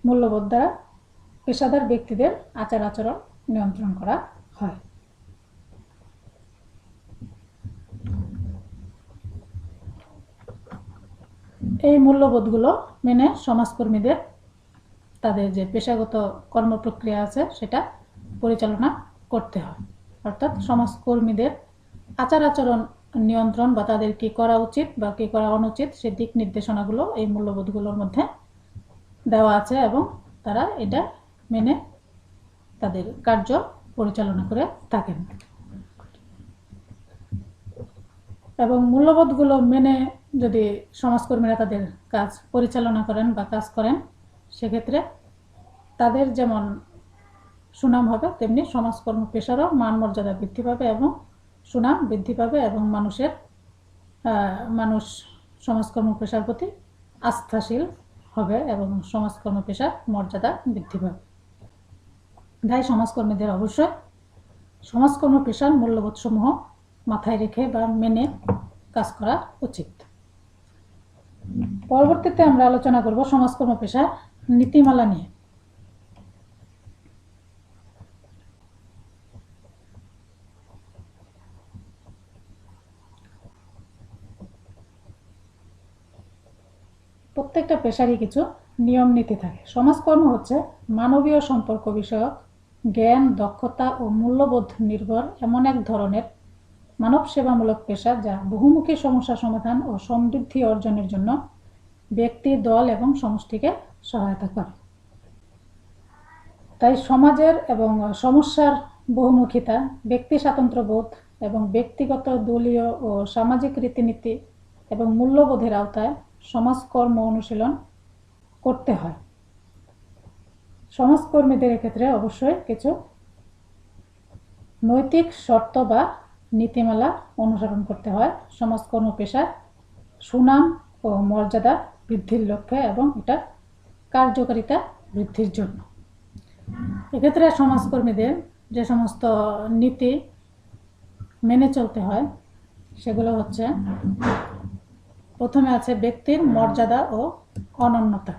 S1: মূল্যবোধ দ্বারা পেশাদার ব্যক্তিদের আচার আচরণ নিয়ন্ত্রণ করা হয়। এই মূল্যবোধগুলো মেনে সমাজকর্মীদের তাদের যে পেশাগত কর্মপ্রক্রিয়া আছে সেটা পরিচালনা করতে হয়। অর্থাৎ সমাজকর্মীদের আচার আচরণ নিয়ন্ত্রণ বা তাদের কি করা উচিত বা কি করা অনুচিত সে দিক নির্দেশনাগুলো এই মূল্যবোধগুলোর মধ্যে দেওয়া আছে এবং তারা এটা মেনে তাদের কার্য পরিচালনা করে থাকেন। এবং মূল্যবোধগুলো মেনে যদি সমাজকর্মীরা তাদের কাজ পরিচালনা করেন বা কাজ করেন সেক্ষেত্রে তাদের যেমন সুনাম হবে তেমনি সমাজকর্ম পেশারও মান মর্যাদা বৃদ্ধি পাবে এবং সুনাম বৃদ্ধি পাবে এবং মানুষ সমাজকর্ম পেশার প্রতি আস্থাশীল হবে এবং সমাজকর্ম পেশার মর্যাদা বৃদ্ধি পাবে। তাই সমাজকর্মীদের অবশ্যই সমাজকর্ম পেশার মূল্যবোধসমূহ মাথায় রেখে বা মেনে কাজ করা উচিত। পরবর্তীতে আমরা আলোচনা করব সমাজকর্ম পেশার নীতিমালা নিয়ে। প্রত্যেকটা পেশারই কিছু নিয়ম নীতি থাকে। সমাজকর্ম হচ্ছে মানবীয় সম্পর্ক বিষয়ক জ্ঞান, দক্ষতা ও মূল্যবোধ নির্ভর এমন এক ধরনের মানব সেবামূলক পেশা যা বহুমুখী সমস্যা সমাধান ও সমৃদ্ধি অর্জনের জন্য ব্যক্তি, দল এবং সমষ্টিকে সহায়তা করে। তাই সমাজের এবং সমস্যার বহুমুখিতা, ব্যক্তি স্বাতন্ত্র্যবোধ এবং ব্যক্তিগত, দলীয় ও সামাজিক রীতিনীতি এবং মূল্যবোধের আওতায় সমাজকর্ম অনুশীলন করতে হয়। সমাজকর্মীদের ক্ষেত্রে অবশ্যই কিছু নৈতিক শর্ত বা নীতিমালা অনুসরণ করতে হয় সমাজকর্ম পেশার সুনাম ও মর্যাদা বৃদ্ধির লক্ষ্যে এবং এটা কার্যকারিতা বৃদ্ধির জন্য। এক্ষেত্রে সমাজকর্মীদের যে সমস্ত নীতি মেনে চলতে হয় সেগুলো হচ্ছে, প্রথমে আছে ব্যক্তির মর্যাদা ও অনন্যতা।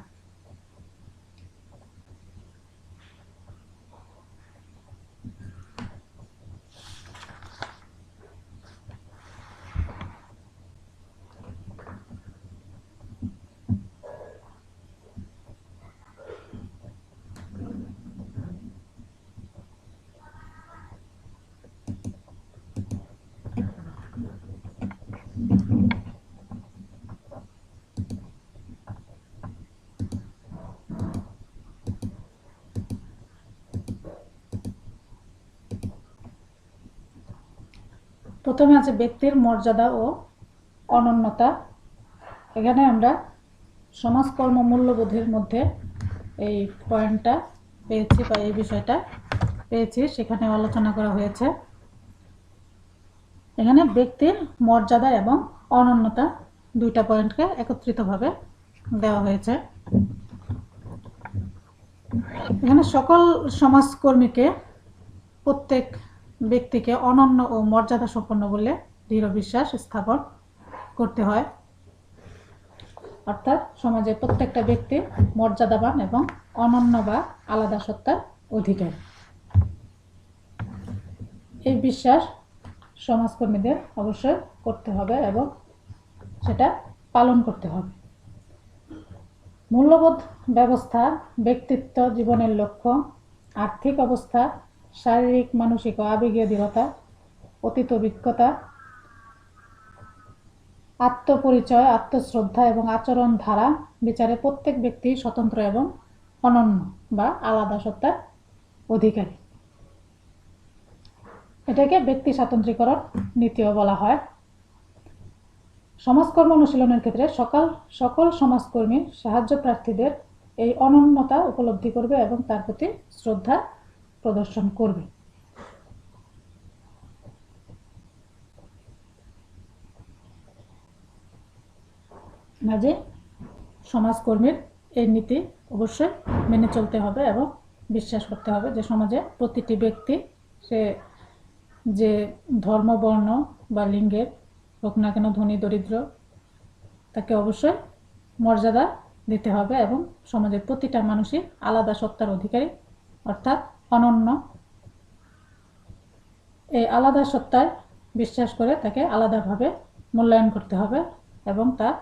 S1: প্রথমে আছে ব্যক্তির মর্যাদা ও অনন্যতা। এখানে আমরা সমাজকর্ম মূল্যবোধের মধ্যে এই পয়েন্টটা পেয়েছি বা এই বিষয়টা পেয়েছি, সেখানে আলোচনা করা হয়েছে। এখানে ব্যক্তির মর্যাদা এবং অনন্যতা দুইটা পয়েন্টকে একত্রিতভাবে দেওয়া হয়েছে। এখানে সকল সমাজকর্মীকে, প্রত্যেক ব্যক্তিকে অনন্য ও মর্যাদা সম্পন্ন বলে দৃঢ় বিশ্বাস স্থাপন করতে হয়। অর্থাৎ সমাজের প্রত্যেকটা ব্যক্তি মর্যাদাবান এবং অনন্য বা আলাদা সত্তার অধিকারী। এই বিশ্বাস সমাজকর্মীদের অবশ্যই করতে হবে এবং সেটা পালন করতে হবে। মূল্যবোধ ব্যবস্থা ব্যক্তিত্ব, জীবনের লক্ষ্য, আর্থিক অবস্থা, শারীরিক, মানসিক ও আবেগীয় দৃঢ়তা, অতীত অভিজ্ঞতা, আত্মপরিচয়, আত্মশ্রদ্ধা এবং আচরণ ধারা বিচারে প্রত্যেক ব্যক্তি স্বতন্ত্র এবং অনন্য বা আলাদা সত্তার অধিকারী। এটাকে ব্যক্তি স্বাতন্ত্র্যীকরণ নীতিও বলা হয়। সমাজকর্ম অনুশীলনের ক্ষেত্রে সকল সমাজকর্মী সাহায্য প্রার্থীদের এই অনন্যতা উপলব্ধি করবে এবং তার প্রতি শ্রদ্ধা প্রদর্শন করবে। মাঝে সমাজকর্মীর এই নীতি অবশ্যই মেনে চলতে হবে এবং বিশ্বাস করতে হবে যে সমাজে প্রতিটি ব্যক্তি, সে যে ধর্ম, বর্ণ বা লিঙ্গের হোক না কেন, ধনী দরিদ্র, তাকে অবশ্যই মর্যাদা দিতে হবে এবং সমাজের প্রতিটা মানুষই আলাদা সত্তার অধিকারী, অর্থাৎ অনন্য। এই আলাদা সত্তায় বিশ্বাস করে তাকে আলাদাভাবে মূল্যায়ন করতে হবে এবং তার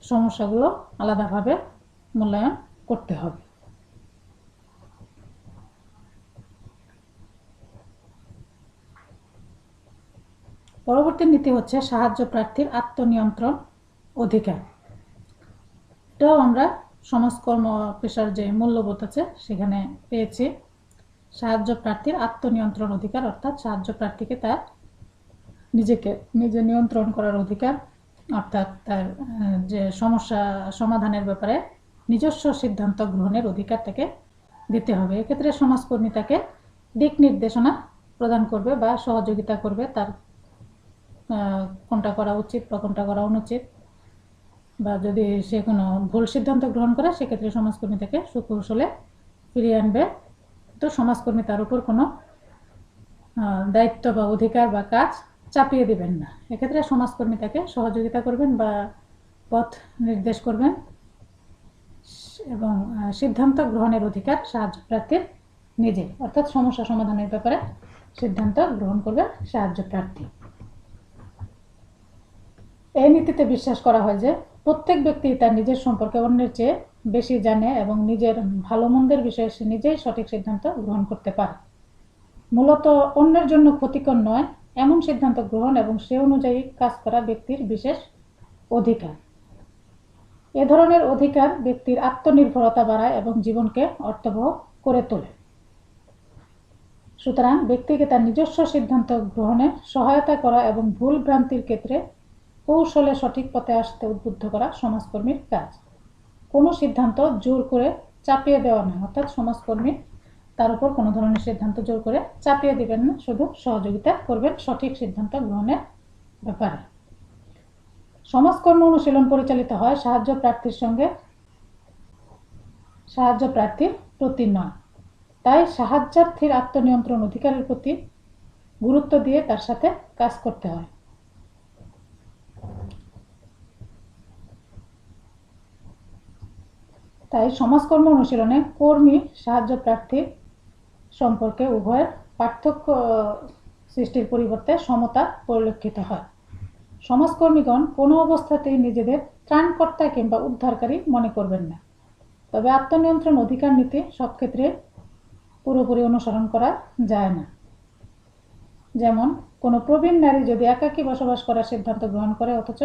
S1: সমস্যাগুলো আলাদাভাবে মূল্যায়ন করতে হবে। পরবর্তী নীতি হচ্ছে সাহায্য প্রার্থীর আত্মনিয়ন্ত্রণ অধিকার। এটাও আমরা সমাজকর্ম পেশার যে মূল্যবোধ আছে সেখানে পেয়েছি। সাহায্য প্রার্থীর আত্মনিয়ন্ত্রণ অধিকার, অর্থাৎ সাহায্য প্রার্থীকে তার নিজে নিয়ন্ত্রণ করার অধিকার, অর্থাৎ তার যে সমস্যা সমাধানের ব্যাপারে নিজস্ব সিদ্ধান্ত গ্রহণের অধিকার তাকে দিতে হবে। এক্ষেত্রে সমাজকর্মী তাকে দিক নির্দেশনা প্রদান করবে বা সহযোগিতা করবে, তার কোনটা করা উচিত বা কোনটা করা অনুচিত, বা যদি সে কোনো ভুল সিদ্ধান্ত গ্রহণ করে সেক্ষেত্রে সমাজকর্মী তাকে সুকৌশলে ফিরিয়ে আনবে। তো সমাজকর্মী তার উপর কোনো দায়িত্ব বা অধিকার বা কাজ চাপিয়ে দিবেন না। এক্ষেত্রে সমাজকর্মী তাকে সহযোগিতা করবেন বা পথ নির্দেশ করবেন এবং সিদ্ধান্ত গ্রহণের অধিকার সাহায্য প্রার্থীর নিজে, অর্থাৎ সমস্যা সমাধানের ব্যাপারে সিদ্ধান্ত গ্রহণ করবে সাহায্য প্রার্থী। এই নীতিতে বিশ্বাস করা হয় যে প্রত্যেক ব্যক্তি তার নিজের সম্পর্কে অন্যের চেয়ে বেশি জানে এবং নিজের ভালো মন্দের বিষয়ে সে নিজেই সঠিক সিদ্ধান্ত গ্রহণ করতে পারে। মূলত অন্যের জন্য ক্ষতিকর নয় এমন সিদ্ধান্ত গ্রহণ এবং সে অনুযায়ী কাজ করা ব্যক্তির বিশেষ অধিকার। এ ধরনের অধিকার ব্যক্তির আত্মনির্ভরতা বাড়ায় এবং জীবনকে অর্থবহ করে তোলে। সুতরাং ব্যক্তিকে তার নিজস্ব সিদ্ধান্ত গ্রহণে সহায়তা করা এবং ভুল ভ্রান্তির ক্ষেত্রে কৌশলে সঠিক পথে আসতে উদ্বুদ্ধ করা সমাজকর্মীর কাজ। কোনো সিদ্ধান্ত জোর করে চাপিয়ে দেওয়া নয়, অর্থাৎ সমাজকর্মী তার উপর কোনো ধরনের সিদ্ধান্ত জোর করে চাপিয়ে দিবেন না, শুধু সহযোগিতা করবেন সঠিক সিদ্ধান্ত গ্রহণের ব্যাপারে। সমাজকর্ম অনুশীলন পরিচালিত হয় সাহায্য প্রার্থীর প্রতি নয়। তাই সাহায্যার্থীর আত্মনিয়ন্ত্রণ অধিকারের প্রতি গুরুত্ব দিয়ে তার সাথে কাজ করতে হয়। তাই সমাজকর্ম অনুশীলনে কর্মী সাহায্য প্রার্থী সম্পর্কে উভয়ের পার্থক্য সৃষ্টির পরিবর্তে সমতা পরিলক্ষিত হয়। সমাজকর্মীগণ কোনো অবস্থাতেই নিজেদের ত্রাণকর্তা কিংবা উদ্ধারকারী মনে করবেন না, তবে আত্মনিয়ন্ত্রণ অধিকার নীতি সব ক্ষেত্রে পুরোপুরি অনুসরণ করা যায় না। যেমন কোনো প্রবীণ নারী যদি একাকী বসবাস করার সিদ্ধান্ত গ্রহণ করে অথচ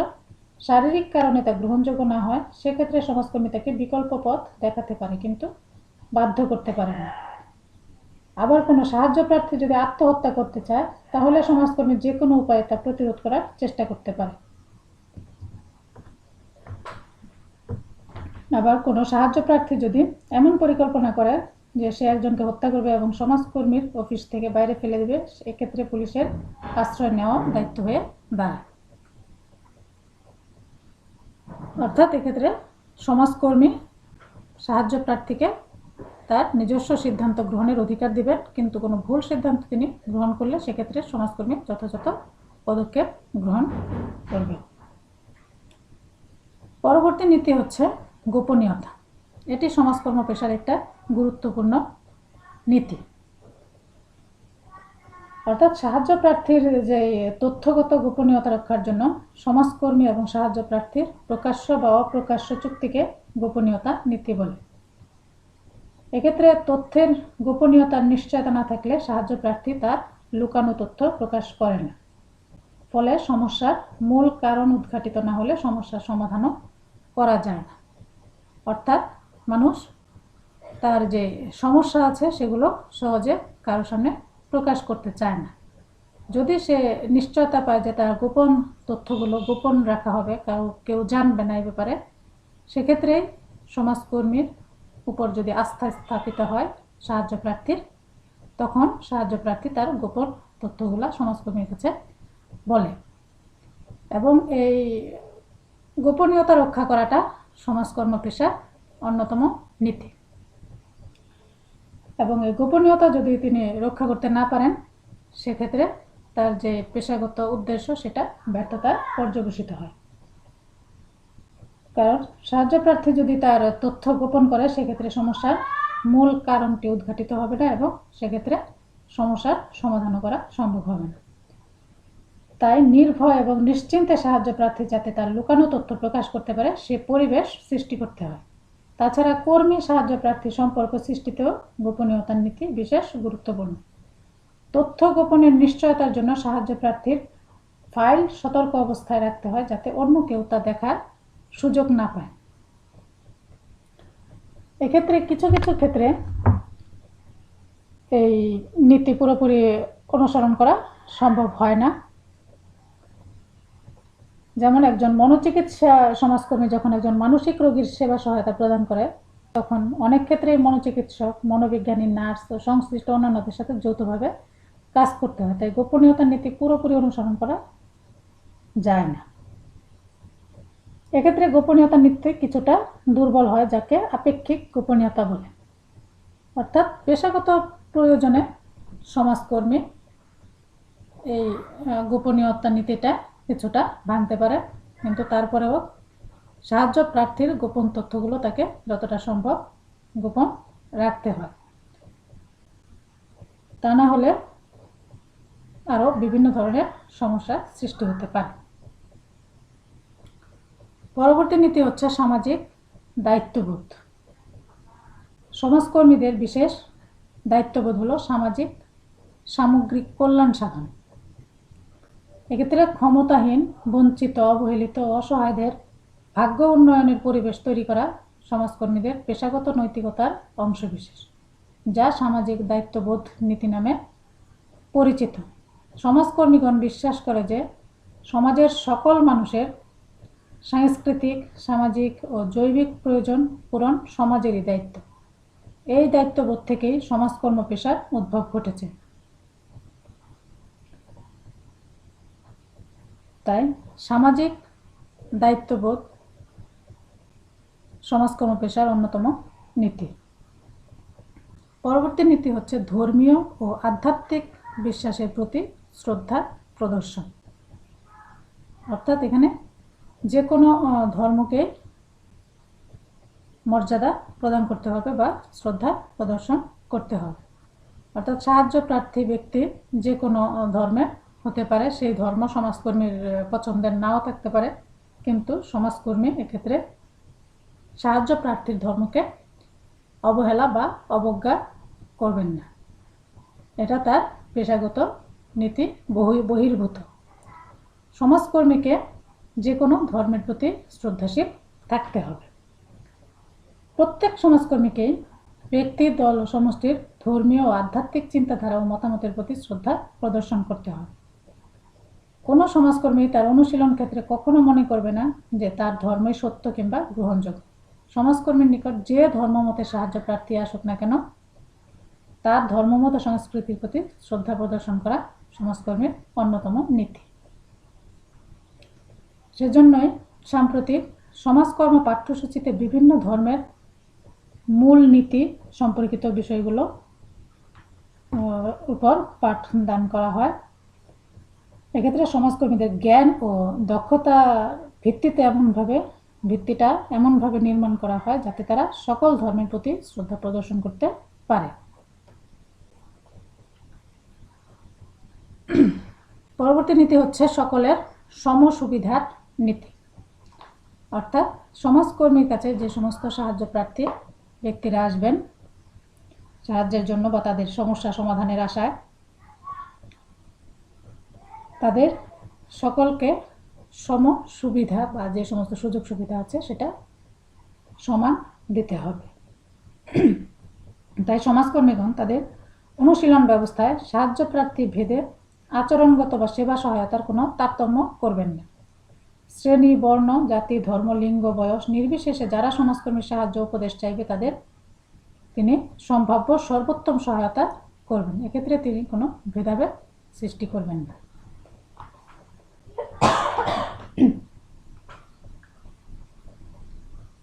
S1: শারীরিক কারণে তা গ্রহণযোগ্য না হয়, সেক্ষেত্রে সমাজকর্মী তাকে বিকল্প পথ দেখাতে পারে কিন্তু বাধ্য করতে পারে না। আবার কোনো সাহায্য প্রার্থী যদি আত্মহত্যা করতে চায়, তাহলে সমাজকর্মী যে কোনো উপায়ে তা প্রতিরোধ করার চেষ্টা করতে পারে। আবার কোনো সাহায্য প্রার্থী যদি এমন পরিকল্পনা করে যে সে একজনকে হত্যা করবে এবং সমাজকর্মীর অফিস থেকে বাইরে ফেলে দেবে, এক্ষেত্রে পুলিশের আশ্রয় নেওয়া দায়িত্ব হয়ে দাঁড়ায়। অর্থাৎ এক্ষেত্রে সমাজকর্মী সাহায্য প্রার্থীকে তার নিজস্ব সিদ্ধান্ত গ্রহণের অধিকার দিবেন, কিন্তু কোনো ভুল সিদ্ধান্ত তিনি গ্রহণ করলে সেক্ষেত্রে সমাজকর্মী যথাযথ পদক্ষেপ গ্রহণ করবে। পরবর্তী নীতি হচ্ছে গোপনীয়তা। এটি সমাজকর্ম পেশার একটা গুরুত্বপূর্ণ নীতি। অর্থাৎ সাহায্য প্রার্থীর যে তথ্যগত গোপনীয়তা রক্ষার জন্য সমাজকর্মী এবং সাহায্য প্রার্থীর প্রকাশ্য বা অপ্রকাশ্য চুক্তিকে গোপনীয়তা নীতি বলে। এক্ষেত্রে তথ্যের গোপনীয়তার নিশ্চয়তা না থাকলে সাহায্য প্রার্থী তার লুকানো তথ্য প্রকাশ করে না। ফলে সমস্যার মূল কারণ উদ্ঘাটিত না হলে সমস্যার সমাধানও করা যায় না। অর্থাৎ মানুষ তার যে সমস্যা আছে সেগুলো সহজে কারোর সামনে প্রকাশ করতে চায় না। যদি সে নিশ্চয়তা পায় যে তার গোপন তথ্যগুলো গোপন রাখা হবে, কেউ জানবে না এই ব্যাপারে, সেক্ষেত্রে সমাজকর্মীর উপর যদি আস্থা স্থাপিত হয় সাহায্য প্রার্থীর, তখন সাহায্য প্রার্থী তার গোপন তথ্যগুলো সমাজকর্মীর কাছে বলে। এবং এই গোপনীয়তা রক্ষা করাটা সমাজকর্ম পেশার অন্যতম নীতি। এবং এই গোপনীয়তা যদি তিনি রক্ষা করতে না পারেন, সেক্ষেত্রে তার যে পেশাগত উদ্দেশ্য সেটা ব্যর্থতার পর্যবসিত হয়। কারণ সাহায্য প্রার্থী যদি তার তথ্য গোপন করে, সেক্ষেত্রে সমস্যার মূল কারণটি উদ্ঘাটিত হবে না এবং সেক্ষেত্রে সমস্যার সমাধানও করা সম্ভব হবে না। তাই নির্ভয় এবং নিশ্চিন্তে সাহায্য প্রার্থী যাতে তার লুকানো তথ্য প্রকাশ করতে পারে সে পরিবেশ সৃষ্টি করতে হয়। তাছাড়া কর্মী সাহায্য প্রার্থী সম্পর্ক সৃষ্টিতেও গোপনীয়তার নীতি বিশেষ গুরুত্বপূর্ণ। তথ্য গোপনের নিশ্চয়তার জন্য সাহায্য প্রার্থীর ফাইল সতর্ক অবস্থায় রাখতে হয় যাতে অন্য কেউ তা দেখার সুযোগ না পায়। এক্ষেত্রে কিছু কিছু ক্ষেত্রে এই নীতি পুরোপুরি অনুসরণ করা সম্ভব হয় না। যেমন একজন মনোচিকিৎসা সমাজকর্মী যখন একজন মানসিক রোগীর সেবা সহায়তা প্রদান করে, তখন অনেক ক্ষেত্রেই মনোচিকিৎসক, মনোবিজ্ঞানী, নার্স ও সংশ্লিষ্ট অন্যান্যদের সাথে যৌথভাবে কাজ করতে হয়। তাই গোপনীয়তার নীতি পুরোপুরি অনুসরণ করা যায় না। এক্ষেত্রে গোপনীয়তার নীতি কিছুটা দুর্বল হয়, যাকে আপেক্ষিক গোপনীয়তা বলে। অর্থাৎ পেশাগত প্রয়োজনে সমাজকর্মী এই গোপনীয়তার নীতিটা কিছুটা ভাঙতে পারে, কিন্তু তারপরেও সাহায্য প্রার্থীর গোপন তথ্যগুলো তাকে যতটা সম্ভব গোপন রাখতে হয়। তা না হলে আরও বিভিন্ন ধরনের সমস্যা সৃষ্টি হতে পারে। পরবর্তী নীতি হচ্ছে সামাজিক দায়িত্ববোধ। সমাজকর্মীদের বিশেষ দায়িত্ববোধ হলো সামাজিক সামগ্রিক কল্যাণ সাধন। এক্ষেত্রে ক্ষমতাহীন, বঞ্চিত, অবহেলিত, অসহায়দের ভাগ্য উন্নয়নের পরিবেশ তৈরি করা সমাজকর্মীদের পেশাগত নৈতিকতার অংশবিশেষ, যা সামাজিক দায়িত্ববোধ নীতি নামে পরিচিত। সমাজকর্মীগণ বিশ্বাস করে যে সমাজের সকল মানুষের সাংস্কৃতিক, সামাজিক ও জৈবিক প্রয়োজন পূরণ সমাজেরই দায়িত্ব। এই দায়িত্ববোধ থেকেই সমাজকর্ম পেশার উদ্ভব ঘটেছে। তাই সামাজিক দায়িত্ববোধ সমাজকর্ম পেশার অন্যতম নীতি। পরবর্তী নীতি হচ্ছে ধর্মীয় ও আধ্যাত্মিক বিশ্বাসের প্রতি শ্রদ্ধা প্রদর্শন। অর্থাৎ এখানে যে কোনো ধর্মকে মর্যাদা প্রদান করতে হবে বা শ্রদ্ধা প্রদর্শন করতে হবে। অর্থাৎ সাহায্য প্রার্থী ব্যক্তি যে কোনো ধর্মের হতে পারে, সেই ধর্ম সমাজকর্মীর পছন্দের নাও থাকতে পারে, কিন্তু সমাজকর্মী এক্ষেত্রে সাহায্য প্রার্থীর ধর্মকে অবহেলা বা অবজ্ঞা করবেন না। এটা তার পেশাগত নীতি বহির্ভূত। সমাজকর্মীকে যে কোনো ধর্মের প্রতি শ্রদ্ধাশীল থাকতে হবে। প্রত্যেক সমাজকর্মীকেই ব্যক্তি, দল ও সমষ্টির ধর্মীয় ও আধ্যাত্মিক চিন্তাধারা ও মতামতের প্রতি শ্রদ্ধা প্রদর্শন করতে হবে। কোনো সমাজকর্মী তার অনুশীলন ক্ষেত্রে কখনো মনে করবে না যে তার ধর্মই সত্য কিংবা গ্রহণযোগ্য। সমাজকর্মীর নিকট যে ধর্মমতে সাহায্য প্রার্থী আসুক না কেন, তার ধর্মমত সংস্কৃতির প্রতি শ্রদ্ধা প্রদর্শন করা সমাজকর্মীর অন্যতম নীতি। সেজন্যই সাম্প্রতিক সমাজকর্ম পাঠ্যসূচিতে বিভিন্ন ধর্মের মূল নীতি সম্পর্কিত বিষয়গুলো উপর পাঠদান করা হয়। এক্ষেত্রে সমাজকর্মীদের জ্ঞান ও দক্ষতা ভিত্তিটা এমনভাবে নির্মাণ করা হয় যাতে তারা সকল ধর্মের প্রতি শ্রদ্ধা প্রদর্শন করতে পারে। পরবর্তী নীতি হচ্ছে সকলের সমসুবিধার নীতি। অর্থাৎ সমাজকর্মীর কাছে যে সমস্ত সাহায্য প্রার্থী ব্যক্তিরা আসবেন সাহায্যের জন্য বা তাদের সমস্যা সমাধানের আশায়, তাদের সকলকে সম সুবিধা বা যে সমস্ত সুযোগ সুবিধা আছে সেটা সমান দিতে হবে। তাই সমাজকর্মীগণ তাদের অনুশীলন ব্যবস্থায় সাহায্য প্রার্থী ভেদে আচরণগত বা সেবা সহায়তার কোনো তারতম্য করবেন না। শ্রেণী, বর্ণ, জাতি, ধর্ম, লিঙ্গ, বয়স নির্বিশেষে যারা সমাজকর্মীর সাহায্য উপদেশ চাইবে তাদের তিনি সম্ভাব্য সর্বোত্তম সহায়তা করবেন। এক্ষেত্রে তিনি কোনো ভেদাভেদ সৃষ্টি করবেন না।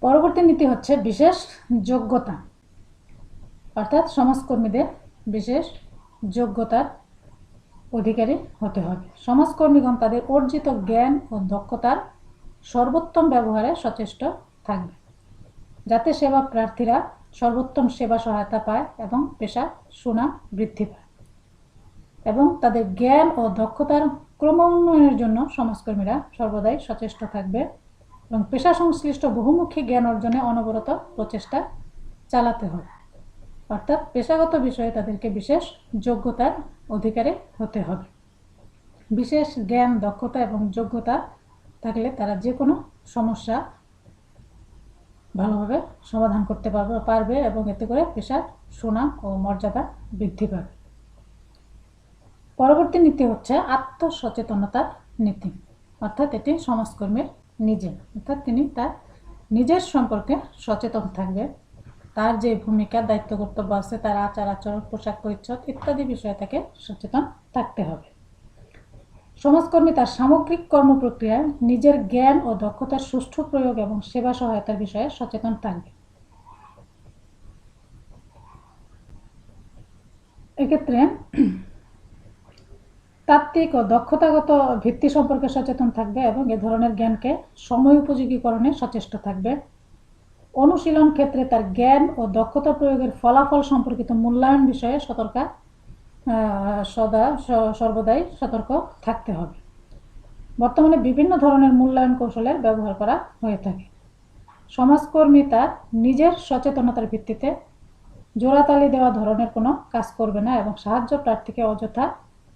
S1: পরবর্তী নীতি হচ্ছে বিশেষ যোগ্যতা। অর্থাৎ সমাজকর্মীদের বিশেষ যোগ্যতার অধিকারী হতে হবে। সমাজকর্মীগণ তাদের অর্জিত জ্ঞান ও দক্ষতার সর্বোত্তম ব্যবহারে সচেষ্ট থাকবে, যাতে সেবা প্রার্থীরা সর্বোত্তম সেবা সহায়তা পায় এবং পেশার সুনাম বৃদ্ধি পায়। এবং তাদের জ্ঞান ও দক্ষতার ক্রমোন্নয়নের জন্য সমাজকর্মীরা সর্বদাই সচেষ্ট থাকবে এবং পেশা সংশ্লিষ্ট বহুমুখী জ্ঞান অর্জনে অনবরত প্রচেষ্টা চালাতে হবে। অর্থাৎ পেশাগত বিষয়ে তাদেরকে বিশেষ যোগ্যতার অধিকারী হতে হবে। বিশেষ জ্ঞান, দক্ষতা এবং যোগ্যতা থাকলে তারা যে কোনো সমস্যা ভালোভাবে সমাধান করতে পারবে এবং এতে করে পেশার সুনাম ও মর্যাদা বৃদ্ধি পাবে। পরবর্তী নীতি হচ্ছে আত্মসচেতনতার নীতি। অর্থাৎ এটি সমাজকর্মীর অর্থাৎ তিনি তার নিজের সম্পর্কে সচেতন থাকবে। তার যে ভূমিকা, দায়িত্ব, কর্তব্য আছে, তার আচার আচরণ, পোশাক পরিচ্ছদ ইত্যাদি বিষয়ে তাকে সচেতন থাকতে হবে। সমাজকর্মী তার সামগ্রিক কর্মপ্রক্রিয়ায় নিজের জ্ঞান ও দক্ষতার সুষ্ঠু প্রয়োগ এবং সেবা সহায়তার বিষয়ে সচেতন থাকবে। এক্ষেত্রে তাত্ত্বিক ও দক্ষতাগত ভিত্তি সম্পর্কে সচেতন থাকবে এবং এ ধরনের জ্ঞানকে সময় উপযোগীকরণে সচেষ্ট থাকবে। অনুশীলন ক্ষেত্রে তার জ্ঞান ও দক্ষতা প্রয়োগের ফলাফল সম্পর্কিত মূল্যায়ন বিষয়ে সর্বদাই সতর্ক থাকতে হবে। বর্তমানে বিভিন্ন ধরনের মূল্যায়ন কৌশলের ব্যবহার করা হয়ে থাকে। সমাজকর্মী তার নিজের সচেতনতার ভিত্তিতে জোড়াতালি দেওয়া ধরনের কোনো কাজ করবে না এবং সাহায্য প্রার্থীকে অযথা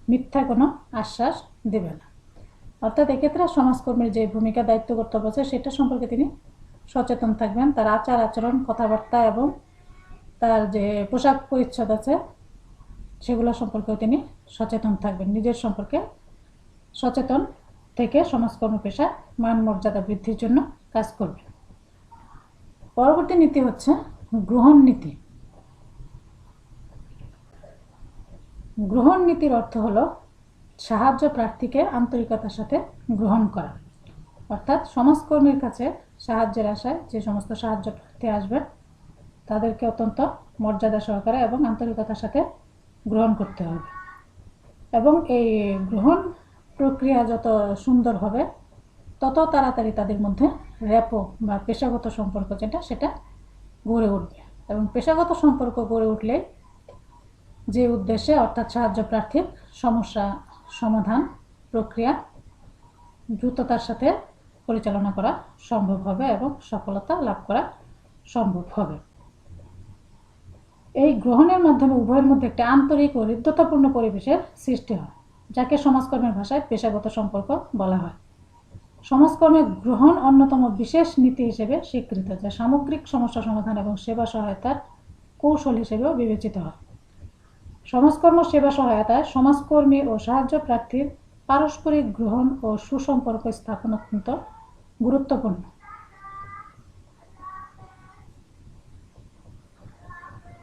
S1: মিথ্যা কোনো আশ্বাস দেবে না। অর্থাৎ এক্ষেত্রে সমাজকর্মীর যে ভূমিকা, দায়িত্ব, কর্তব্য আছে সেটা সম্পর্কে তিনি সচেতন থাকবেন। তার আচার আচরণ, কথাবার্তা এবং তার যে পোশাক পরিচ্ছদ আছে সেগুলো সম্পর্কেও তিনি সচেতন থাকবেন। নিজের সম্পর্কে সচেতন থেকে সমাজকর্ম পেশা মান মর্যাদা বৃদ্ধির জন্য কাজ করবেন। পরবর্তী নীতি হচ্ছে গ্রহণ নীতি। গ্রহণ নীতির অর্থ হলো সাহায্য প্রার্থীকে আন্তরিকতার সাথে গ্রহণ করা। অর্থাৎ সমাজকর্মীর কাছে সাহায্যের আশায় যে সমস্ত সাহায্য প্রার্থী আসবেন তাদেরকে অত্যন্ত মর্যাদা সহকারে এবং আন্তরিকতার সাথে গ্রহণ করতে হবে। এবং এই গ্রহণ প্রক্রিয়া যত সুন্দর হবে তত তাড়াতাড়ি তাদের মধ্যে র্যাপো বা পেশাগত সম্পর্ক সেটা গড়ে উঠবে। এবং পেশাগত সম্পর্ক গড়ে উঠলে যে উদ্দেশ্যে অর্থাৎ সাহায্য প্রার্থীর সমস্যা সমাধান প্রক্রিয়া দ্রুততার সাথে পরিচালনা করা সম্ভব হবে এবং সফলতা লাভ করা সম্ভব হবে। এই গ্রহণের মাধ্যমে উভয়ের মধ্যে একটি আন্তরিক ও হৃদ্যতাপূর্ণ পরিবেশের সৃষ্টি হয়, যাকে সমাজকর্মের ভাষায় পেশাগত সম্পর্ক বলা হয়। সমাজকর্মের গ্রহণ অন্যতম বিশেষ নীতি হিসেবে স্বীকৃত, যা সামগ্রিক সমস্যা সমাধান এবং সেবা সহায়তার কৌশল হিসেবেও বিবেচিত হয়। সমাজকর্ম সেবা সহায়তায় সমাজকর্মী ও সাহায্য প্রার্থীর পারস্পরিক গ্রহণ ও সুসম্পর্ক স্থাপন অত্যন্ত গুরুত্বপূর্ণ।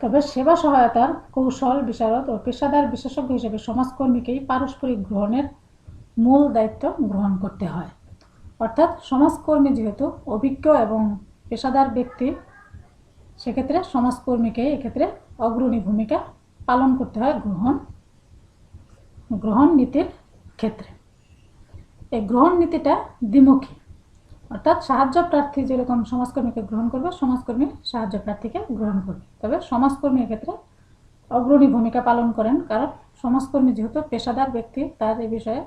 S1: তবে সেবা সহায়তার কৌশল বিশারদ ও পেশাদার বিশেষজ্ঞ হিসেবে সমাজকর্মীকেই পারস্পরিক গ্রহণের মূল দায়িত্ব গ্রহণ করতে হয়। অর্থাৎ সমাজকর্মী যেহেতু অভিজ্ঞ এবং পেশাদার ব্যক্তি, সেক্ষেত্রে সমাজকর্মীকে এক্ষেত্রে অগ্রণী ভূমিকা পালন করতে হয় গ্রহণ নীতির ক্ষেত্রে। এই গ্রহণ নীতিটা দ্বিমুখী, অর্থাৎ সাহায্য প্রার্থী যেরকম সমাজকর্মীকে গ্রহণ করবে, সমাজকর্মী সাহায্য প্রার্থীকে গ্রহণ করবে। তবে সমাজকর্মী এক্ষেত্রে অগ্রণী ভূমিকা পালন করেন, কারণ সমাজকর্মী যেহেতু পেশাদার ব্যক্তি, তার এই বিষয়ে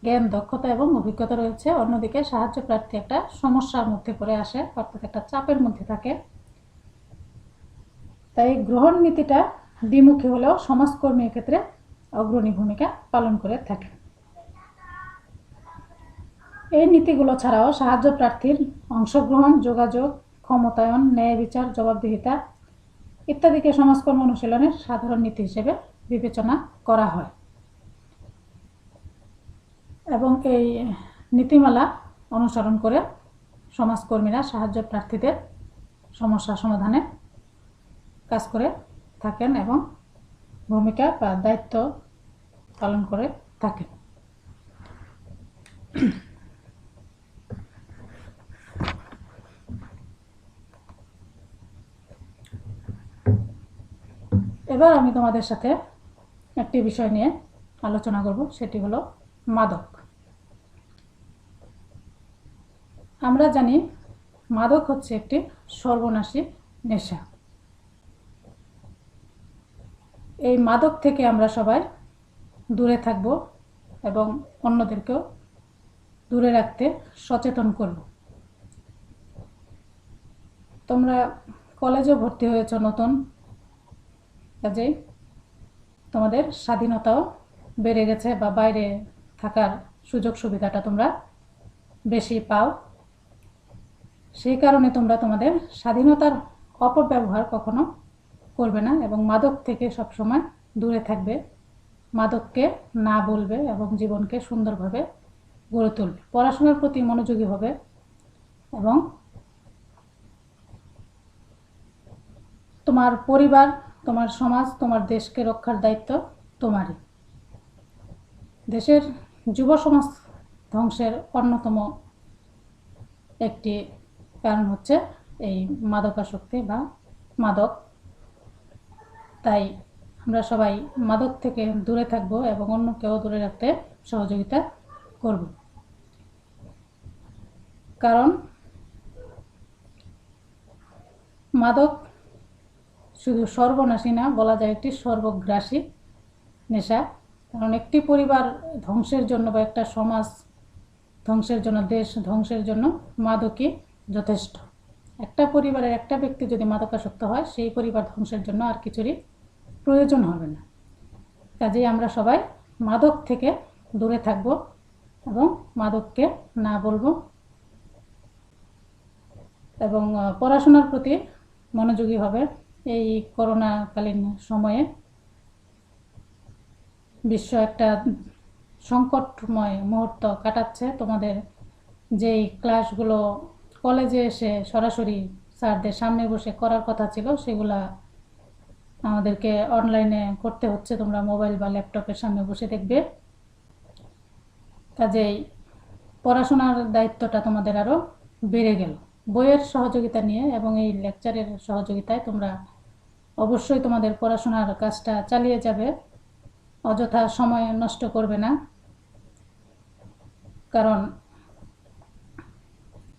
S1: জ্ঞান, দক্ষতা এবং অভিজ্ঞতা রয়েছে। অন্যদিকে সাহায্য প্রার্থী একটা সমস্যার মধ্যে পড়ে আসে, অর্থাৎ একটা চাপের মধ্যে থাকে। তাই গ্রহণ নীতিটা দ্বিমুখী হলেও সমাজকর্মী এক্ষেত্রে অগ্রণী ভূমিকা পালন করে থাকে। এই নীতিগুলো ছাড়াও সাহায্য প্রার্থীর অংশগ্রহণ, যোগাযোগ, ক্ষমতায়ন, ন্যায় বিচার, জবাবদিহিতা ইত্যাদিকে সমাজকর্ম অনুশীলনের সাধারণ নীতি হিসেবে বিবেচনা করা হয়। এবং এই নীতিমালা অনুসরণ করে সমাজকর্মীরা সাহায্য প্রার্থীদের সমস্যা সমাধানে কাজ করে থাকেন এবং ভূমিকা বা দায়িত্ব পালন করে থাকেন। এবার আমি তোমাদের সাথে একটি বিষয় নিয়ে আলোচনা করব, সেটি হলো মাদক। আমরা জানি মাদক হচ্ছে একটি সর্বনাশী নেশা। এই মাদক থেকে আমরা সবাই দূরে থাকব এবং অন্যদেরকেও দূরে রাখতে সচেতন করব। তোমরা কলেজে ভর্তি হয়েছ নতুন, কাজেই তোমাদের স্বাধীনতাও বেড়ে গেছে বা বাইরে থাকার সুযোগ সুবিধাটা তোমরা বেশি পাও। সেই কারণে তোমরা তোমাদের স্বাধীনতার অপব্যবহার কখনো করবে না এবং মাদক থেকে সবসময় দূরে থাকবে। মাদককে না বলবে এবং জীবনকে সুন্দরভাবে গড়ে তুলবে। পড়াশোনার প্রতি মনোযোগী হবে এবং তোমার পরিবার, তোমার সমাজ, তোমার দেশকে রক্ষার দায়িত্ব তোমারই। দেশের যুব সমাজ ধ্বংসের অন্যতম একটি কারণ হচ্ছে এই মাদকাসক্তি বা মাদক। তাই আমরা সবাই মাদক থেকে দূরে থাকব এবং অন্যকেও দূরে রাখতে সহযোগিতা করব। কারণ মাদক শুধু সর্বনাশী না, বলা যায় একটি সর্বগ্রাসী নেশা। কারণ একটি পরিবার ধ্বংসের জন্য বা একটা সমাজ ধ্বংসের জন্য, দেশ ধ্বংসের জন্য মাদকই যথেষ্ট। একটা পরিবারের একটা ব্যক্তি যদি মাদকাসক্ত হয়, সেই পরিবার ধ্বংসের জন্য আর কিছুরই প্রয়োজন হবে না। কাজেই আমরা সবাই মাদক থেকে দূরে থাকব এবং মাদককে না বলবো এবং পড়াশোনার প্রতি মনোযোগী হবে। এই করোনাকালীন সময়ে বিশ্ব একটা সংকটময় মুহূর্ত কাটাচ্ছে। তোমাদের যেই ক্লাসগুলো কলেজে এসে সরাসরি স্যারদের সামনে বসে করার কথা ছিল, সেগুলা আমাদেরকে অনলাইনে করতে হচ্ছে। তোমরা মোবাইল বা ল্যাপটপের সামনে বসে দেখবে। কাজেই পড়াশোনার দায়িত্বটা তোমাদের আরও বেড়ে গেল। বইয়ের সহযোগিতা নিয়ে এবং এই লেকচারের সহযোগিতায় তোমরা অবশ্যই তোমাদের পড়াশোনার কাজটা চালিয়ে যাবে অযথা সময় নষ্ট করবে না, কারণ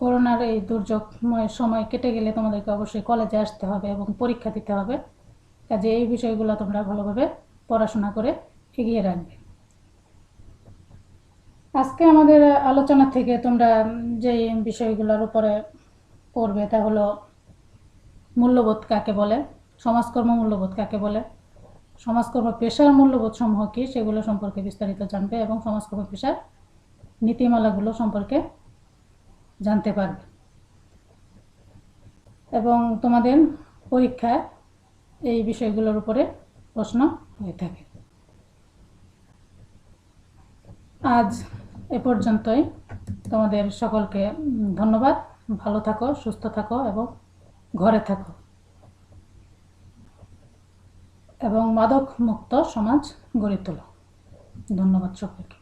S1: করোনার এই দুর্যোগময় সময় কেটে গেলে তোমাদেরকে অবশ্যই কলেজে আসতে হবে এবং পরীক্ষা দিতে হবে। কাজে এই বিষয়গুলো তোমরা ভালোভাবে পড়াশোনা করে এগিয়ে রাখবে। আজকে আমাদের আলোচনা থেকে তোমরা যে বিষয়গুলোর উপরে পড়বে তা হলো মূল্যবোধ কাকে বলে, সমাজকর্ম মূল্যবোধ কাকে বলে, সমাজকর্ম পেশার মূল্যবোধ সমূহ কী সেগুলো সম্পর্কে বিস্তারিত জানবে এবং সমাজকর্ম পেশার নীতিমালাগুলো সম্পর্কে জানতে পারবে। এবং তোমাদের পরীক্ষায় এই বিষয়গুলোর উপরে প্রশ্ন হয়ে থাকে। আজ এ পর্যন্তই। তোমাদের সকলকে ধন্যবাদ। ভালো থাকো, সুস্থ থাকো এবং ঘরে থাকো এবং মাদক মুক্ত সমাজ গড়ে তোলো। ধন্যবাদ সকলকে।